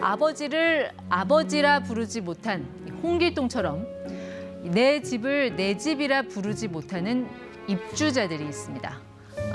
아버지를 아버지라 부르지 못한 홍길동처럼 내 집을 내 집이라 부르지 못하는 입주자들이 있습니다.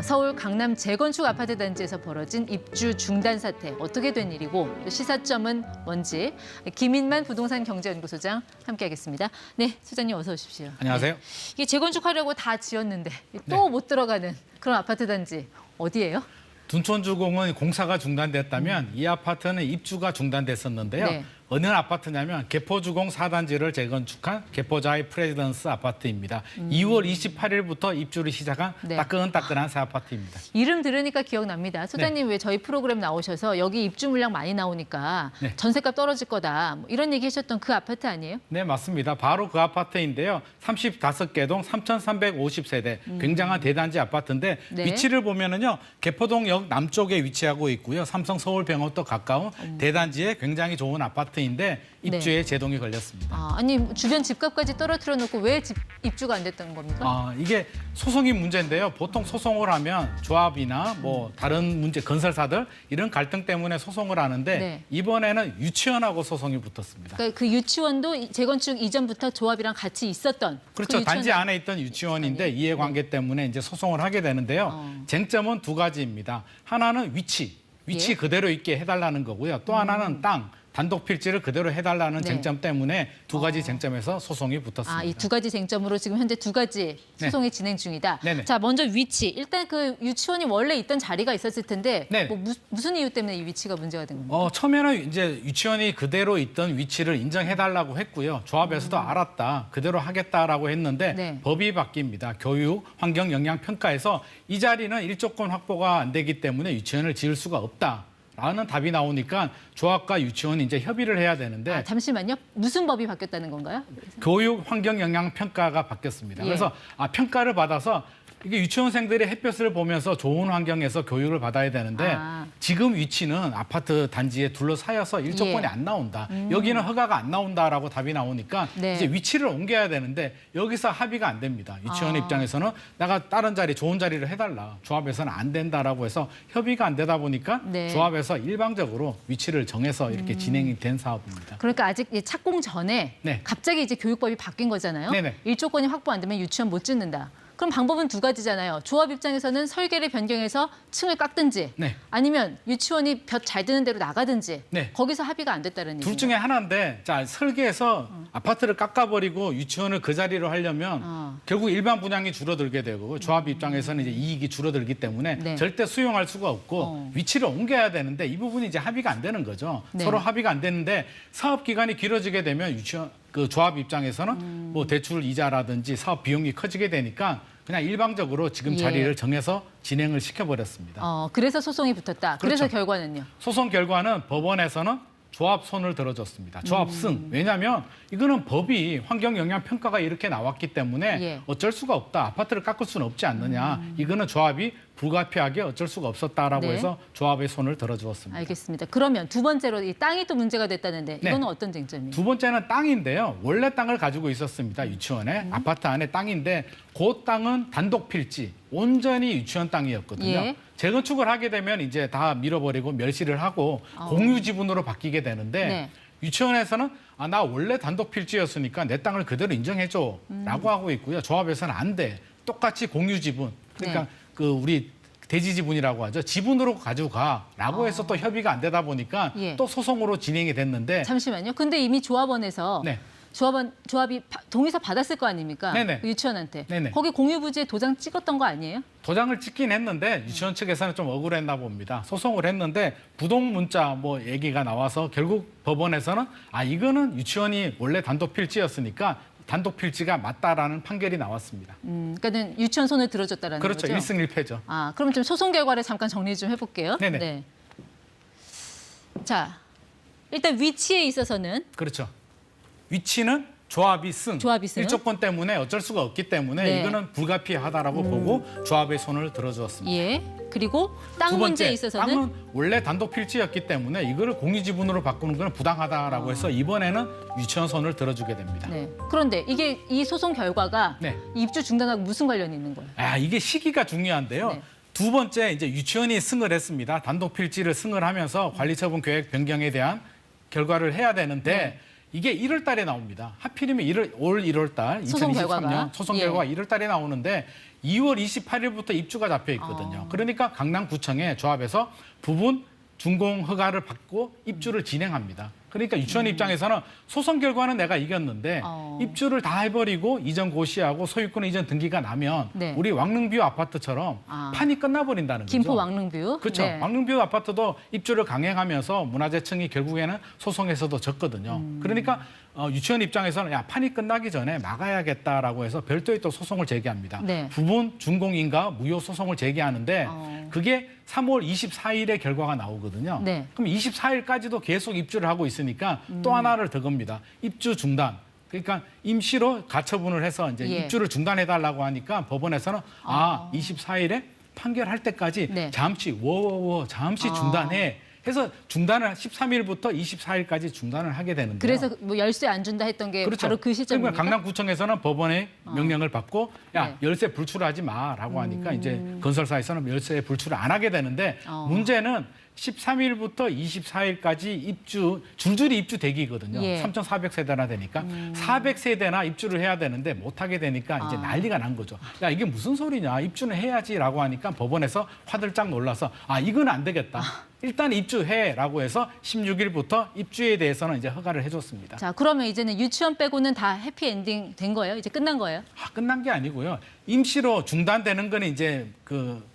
서울 강남 재건축 아파트 단지에서 벌어진 입주 중단 사태, 어떻게 된 일이고 시사점은 뭔지 김인만 부동산 경제연구소장 함께하겠습니다. 네, 소장님 어서 오십시오. 안녕하세요. 네. 이게 재건축하려고 다 지었는데 또 못 들어가는 그런 아파트 단지 어디예요? 둔촌주공은 공사가 중단됐다면 이 아파트는 입주가 중단됐었는데요. 네. 어느 아파트냐면 개포주공 4단지를 재건축한 개포자이 프레지던스 아파트입니다. 2월 28일부터 입주를 시작한 네. 따끈따끈한 새 아파트입니다. 이름 들으니까 기억납니다. 소장님 네. 왜 저희 프로그램 나오셔서 여기 입주 물량 많이 나오니까 네. 전세값 떨어질 거다 뭐 이런 얘기 하셨던 그 아파트 아니에요? 네, 맞습니다. 바로 그 아파트인데요. 35개동 3,350세대, 굉장한 대단지 아파트인데 네. 위치를 보면은요. 개포동역 남쪽에 위치하고 있고요. 삼성 서울병원도 가까운 대단지에 굉장히 좋은 아파트인데 입주에 제동이 걸렸습니다. 아니 주변 집값까지 떨어뜨려 놓고 왜 입주가 안 됐던 겁니까? 이게 소송이 문제인데요. 보통 소송을 하면 조합이나 뭐 다른 문제, 건설사들 이런 갈등 때문에 소송을 하는데 네. 이번에는 유치원하고 소송이 붙었습니다. 그러니까 그 유치원도 재건축 이전부터 조합이랑 같이 있었던 그렇죠. 그 단지 안에 있던 유치원인데 이해관계 때문에 이제 소송을 하게 되는데요. 쟁점은 두 가지입니다. 하나는 위치 예. 그대로 있게 해달라는 거고요. 또 하나는 땅. 단독 필지를 그대로 해달라는 네. 쟁점 때문에 두 가지 쟁점에서 소송이 붙었습니다. 이 두 가지 쟁점으로 지금 현재 두 가지 소송이 진행 중이다. 네네. 자, 먼저 위치. 일단 그 유치원이 원래 있던 자리가 있었을 텐데 네. 뭐 무슨 이유 때문에 이 위치가 문제가 된 겁니까? 처음에는 이제 유치원이 그대로 있던 위치를 인정해달라고 했고요. 조합에서도 알았다, 그대로 하겠다라고 했는데 네. 법이 바뀝니다. 교육, 환경, 영향 평가에서 이 자리는 일조권 확보가 안 되기 때문에 유치원을 지을 수가 없다. 라는 답이 나오니까 조합과 유치원이 이제 협의를 해야 되는데 잠시만요. 무슨 법이 바뀌었다는 건가요? 교육, 환경, 영향 평가가 바뀌었습니다. 예. 그래서 평가를 받아서 이게 유치원생들이 햇볕을 보면서 좋은 환경에서 교육을 받아야 되는데 지금 위치는 아파트 단지에 둘러싸여서 일조권이 예. 안 나온다. 여기는 허가가 안 나온다라고 답이 나오니까 네. 이제 위치를 옮겨야 되는데 여기서 합의가 안 됩니다. 유치원 입장에서는 내가 다른 자리, 좋은 자리를 해달라. 조합에서는 안 된다라고 해서 협의가 안 되다 보니까 네. 조합에서 일방적으로 위치를 정해서 이렇게 진행이 된 사업입니다. 그러니까 아직 착공 전에 네. 갑자기 이제 교육법이 바뀐 거잖아요. 네네. 일조권이 확보 안 되면 유치원 못 짓는다. 그럼 방법은 두 가지잖아요. 조합 입장에서는 설계를 변경해서 층을 깎든지 네. 아니면 유치원이 볕 잘 드는 대로 나가든지 네. 거기서 합의가 안 됐다는 얘기죠. 둘 중에 하나인데 자 설계에서 아파트를 깎아버리고 유치원을 그 자리로 하려면 결국 일반 분양이 줄어들게 되고 조합 입장에서는 이제 이익이 줄어들기 때문에 네. 절대 수용할 수가 없고 위치를 옮겨야 되는데 이 부분이 이제 합의가 안 되는 거죠. 네. 서로 합의가 안 되는데 사업 기간이 길어지게 되면 유치원 그 조합 입장에서는 뭐 대출 이자라든지 사업 비용이 커지게 되니까 그냥 일방적으로 지금 예. 자리를 정해서 진행을 시켜버렸습니다. 그래서 소송이 붙었다. 그래서 그렇죠. 결과는요? 소송 결과는 법원에서는 조합 손을 들어줬습니다. 조합 승. 왜냐하면 이거는 법이 환경영향평가가 이렇게 나왔기 때문에 예. 어쩔 수가 없다. 아파트를 깎을 수는 없지 않느냐. 이거는 조합이 불가피하게 어쩔 수가 없었다라고 네. 해서 조합의 손을 들어주었습니다. 알겠습니다. 그러면 두 번째로 이 땅이 또 문제가 됐다는데 네. 이거는 어떤 쟁점이에요? 두 번째는 땅인데요. 원래 땅을 가지고 있었습니다. 유치원에. 아파트 안에 땅인데 그 땅은 단독 필지, 온전히 유치원 땅이었거든요. 예. 재건축을 하게 되면 이제 다 밀어버리고 멸시를 하고 공유 지분으로 바뀌게 되는데 네. 유치원에서는 나 원래 단독 필지였으니까 내 땅을 그대로 인정해줘 라고 하고 있고요. 조합에서는 안 돼. 똑같이 공유 지분. 그러니까 네. 그 우리 대지 지분이라고 하죠. 지분으로 가지고 가라고 해서 또 협의가 안 되다 보니까 예. 또 소송으로 진행이 됐는데 잠시만요. 근데 이미 조합원에서 네. 조합이 동의서 받았을 거 아닙니까? 네네. 그 유치원한테. 네네. 거기 공유부지에 도장 찍었던 거 아니에요? 도장을 찍긴 했는데 유치원 측에서는 좀 억울했나 봅니다. 소송을 했는데 부동 문자 뭐 얘기가 나와서 결국 법원에서는 이거는 유치원이 원래 단독 필지였으니까 단독 필지가 맞다라는 판결이 나왔습니다. 그러니까는 유치원 손을 들어줬다라는 그렇죠. 거죠? 1승 1패죠. 그럼 좀 소송 결과를 잠깐 정리 좀 해볼게요. 네네. 네. 자, 일단 위치에 있어서는 그렇죠. 위치는 조합이 승. 조합이 승. 일조권 때문에 어쩔 수가 없기 때문에 네. 이거는 불가피하다라고 보고 조합의 손을 들어주었습니다. 예. 그리고 땅 두 번째, 문제에 있어서는 땅은 원래 단독 필지였기 때문에 이거를 공유 지분으로 바꾸는 건 부당하다라고 해서 이번에는 유치원 손을 들어주게 됩니다. 네. 그런데 이게 이 소송 결과가 네. 입주 중단하고 무슨 관련이 있는 거예요? 이게 시기가 중요한데요. 네. 두 번째 이제 유치원이 승을 했습니다. 단독 필지를 승을 하면서 관리처분 계획 변경에 대한 결과를 해야 되는데 네. 이게 1월 달에 나옵니다. 하필이면 올 1월 달 소송 2023년 결과가? 소송 예. 결과가 1월 달에 나오는데 2월 28일부터 입주가 잡혀 있거든요. 그러니까 강남구청에 조합에서 부분 준공 허가를 받고 입주를 진행합니다. 그러니까 유치원 입장에서는 소송 결과는 내가 이겼는데 입주를 다 해버리고 이전 고시하고 소유권 이전 등기가 나면 네. 우리 왕릉뷰 아파트처럼 판이 끝나버린다는 거죠. 김포 왕릉뷰. 그렇죠. 네. 왕릉뷰 아파트도 입주를 강행하면서 문화재청이 결국에는 소송에서도 졌거든요. 그러니까 유치원 입장에서는 야 판이 끝나기 전에 막아야겠다라고 해서 별도의 또 소송을 제기합니다. 네. 부분 준공인가 무효 소송을 제기하는데 그게 3월 24일에 결과가 나오거든요. 네. 그럼 24일까지도 계속 입주를 하고 있으니까 또 하나를 더 겁니다. 입주 중단. 그러니까 임시로 가처분을 해서 이제 예. 입주를 중단해달라고 하니까 법원에서는 24일에 판결할 때까지 네. 잠시 잠시 중단해. 해서 중단을 13일부터 24일까지 중단을 하게 되는데 그래서 뭐 열쇠 안 준다 했던 게 그렇죠. 바로 그 시점입니까? 그러니까 강남구청에서는 법원의 명령을 받고 야 네. 열쇠 불출하지 마라고 하니까 이제 건설사에서는 열쇠 불출을 안 하게 되는데 문제는 13일부터 24일까지 입주 줄줄이 입주 대기거든요. 예. 3,400세대나 되니까 400세대나 입주를 해야 되는데 못 하게 되니까 이제 난리가 난 거죠. 야 이게 무슨 소리냐? 입주는 해야지라고 하니까 법원에서 화들짝 놀라서 이건 안 되겠다. 일단 입주해라고 해서 16일부터 입주에 대해서는 이제 허가를 해줬습니다. 자, 그러면 이제는 유치원 빼고는 다 해피엔딩 된 거예요? 이제 끝난 거예요? 끝난 게 아니고요. 임시로 중단되는 거는 이제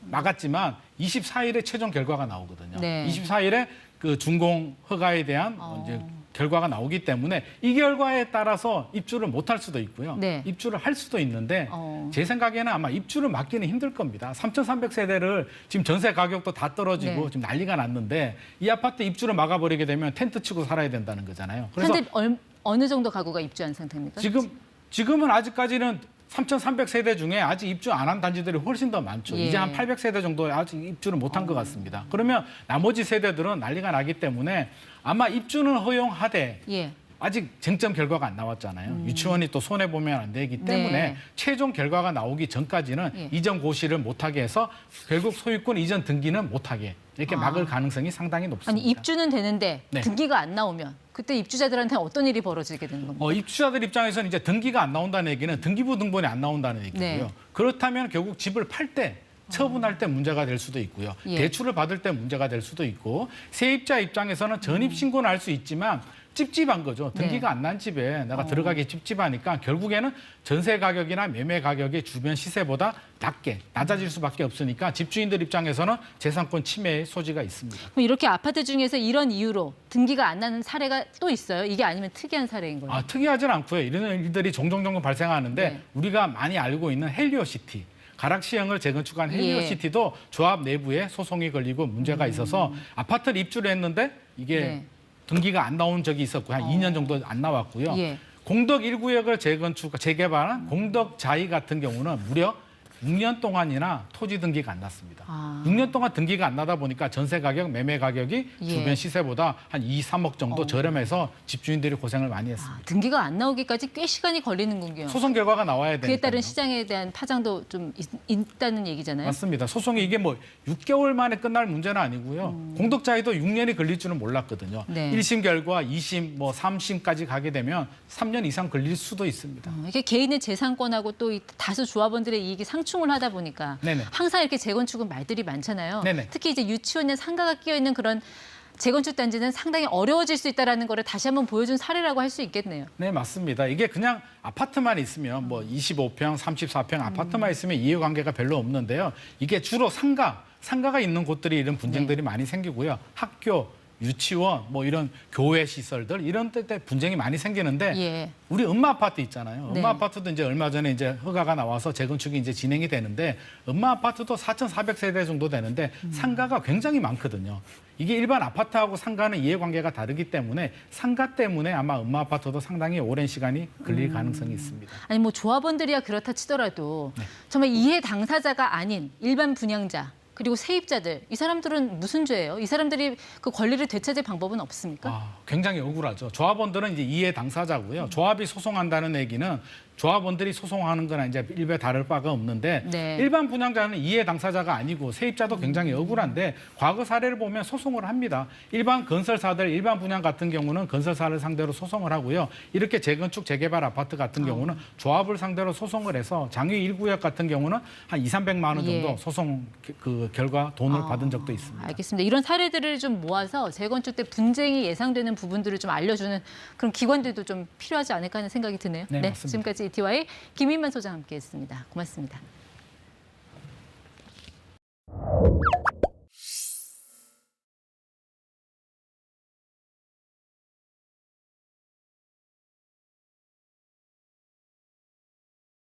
막았지만 24일에 최종 결과가 나오거든요. 네. 24일에 그 준공 허가에 대한 이제 결과가 나오기 때문에 이 결과에 따라서 입주를 못 할 수도 있고요. 네. 입주를 할 수도 있는데 제 생각에는 아마 입주를 막기는 힘들 겁니다. 3,300세대를 지금 전세 가격도 다 떨어지고 네. 지금 난리가 났는데 이 아파트 입주를 막아버리게 되면 텐트 치고 살아야 된다는 거잖아요. 그래서 현재 어느 정도 가구가 입주한 상태입니까? 지금은 아직까지는 3,300세대 중에 아직 입주 안 한 단지들이 훨씬 더 많죠. 예. 이제 한 800세대 정도 아직 입주를 못 한 것 같습니다. 그러면 나머지 세대들은 난리가 나기 때문에 아마 입주는 허용하되 예. 아직 쟁점 결과가 안 나왔잖아요. 유치원이 또 손해보면 안 되기 때문에 네. 최종 결과가 나오기 전까지는 예. 이전 고시를 못하게 해서 결국 소유권 이전 등기는 못하게 이렇게 막을 가능성이 상당히 높습니다. 아니 입주는 되는데 네. 등기가 안 나오면 그때 입주자들한테 어떤 일이 벌어지게 되는 겁니까? 입주자들 입장에서는 이제 등기가 안 나온다는 얘기는 등기부 등본이 안 나온다는 얘기고요. 네. 그렇다면 결국 집을 팔 때 처분할 때 문제가 될 수도 있고요. 예. 대출을 받을 때 문제가 될 수도 있고 세입자 입장에서는 전입 신고는 할 수 있지만 찝찝한 거죠. 등기가 안 난 집에 내가 들어가기 찝찝하니까 결국에는 전세 가격이나 매매 가격이 주변 시세보다 낮아질 수밖에 없으니까 집주인들 입장에서는 재산권 침해의 소지가 있습니다. 그럼 이렇게 아파트 중에서 이런 이유로 등기가 안 나는 사례가 또 있어요? 이게 아니면 특이한 사례인 거예요? 특이하진 않고요. 이런 일들이 종종 발생하는데 네. 우리가 많이 알고 있는 헬리오시티. 가락시형을 재건축한 헬리오시티도 조합 내부에 소송이 걸리고 문제가 있어서 아파트를 입주를 했는데 이게 네. 등기가 안 나온 적이 있었고 한 2년 정도 안 나왔고요. 예. 공덕 1구역을 재개발한 공덕 자이 같은 경우는 무려 6년 동안이나 토지 등기가 안 났습니다. 6년 동안 등기가 안 나다 보니까 전세 가격, 매매 가격이 예. 주변 시세보다 한 2, 3억 정도 저렴해서 집주인들이 고생을 많이 했습니다. 등기가 안 나오기까지 꽤 시간이 걸리는군요. 소송 결과가 나와야 되니까. 그에 따른 시장에 대한 파장도 좀 있다는 얘기잖아요. 맞습니다. 소송이 이게 뭐 6개월 만에 끝날 문제는 아니고요. 공덕자이도 6년이 걸릴 줄은 몰랐거든요. 네. 1심 결과, 2심, 뭐 3심까지 가게 되면 3년 이상 걸릴 수도 있습니다. 이게 개인의 재산권하고 또 이 다수 조합원들의 이익이 상충을 하다 보니까 네네. 항상 이렇게 재건축은 말들이 많잖아요. 네네. 특히 이제 유치원이나 상가가 끼어 있는 그런 재건축 단지는 상당히 어려워질 수 있다라는 거를 다시 한번 보여준 사례라고 할 수 있겠네요. 네, 맞습니다. 이게 그냥 아파트만 있으면 뭐 25평, 34평 아파트만 있으면 이해관계가 별로 없는데요. 이게 주로 상가가 있는 곳들이 이런 분쟁들이 많이 생기고요. 학교, 유치원, 뭐 이런 교회 시설들 이런 때 분쟁이 많이 생기는데 예. 우리 엄마 아파트 있잖아요. 네. 엄마 아파트도 이제 얼마 전에 이제 허가가 나와서 재건축이 이제 진행이 되는데 엄마 아파트도 4,400세대 정도 되는데 상가가 굉장히 많거든요. 이게 일반 아파트하고 상가는 이해관계가 다르기 때문에 상가 때문에 아마 엄마 아파트도 상당히 오랜 시간이 걸릴 가능성이 있습니다. 아니 뭐 조합원들이야 그렇다 치더라도 네. 정말 이해 당사자가 아닌 일반 분양자 그리고 세입자들 이 사람들은 무슨 죄예요? 이 사람들이 그 권리를 되찾을 방법은 없습니까? 굉장히 억울하죠. 조합원들은 이제 이해 당사자고요. 조합이 소송한다는 얘기는 조합원들이 소송하는 거나 이제 일배 다를 바가 없는데 네. 일반 분양자는 이해 당사자가 아니고 세입자도 굉장히 억울한데 과거 사례를 보면 소송을 합니다. 일반 건설사들, 일반 분양 같은 경우는 건설사를 상대로 소송을 하고요. 이렇게 재건축, 재개발 아파트 같은 경우는 조합을 상대로 소송을 해서 장위 1구역 같은 경우는 한 200~300만 원 정도 예. 소송 그 결과 돈을 받은 적도 있습니다. 알겠습니다. 이런 사례들을 좀 모아서 재건축 때 분쟁이 예상되는 부분들을 좀 알려주는 그런 기관들도 좀 필요하지 않을까 하는 생각이 드네요. 네, 맞습니다. 지금까지 ET와의 김인만 소장 함께했습니다. 고맙습니다.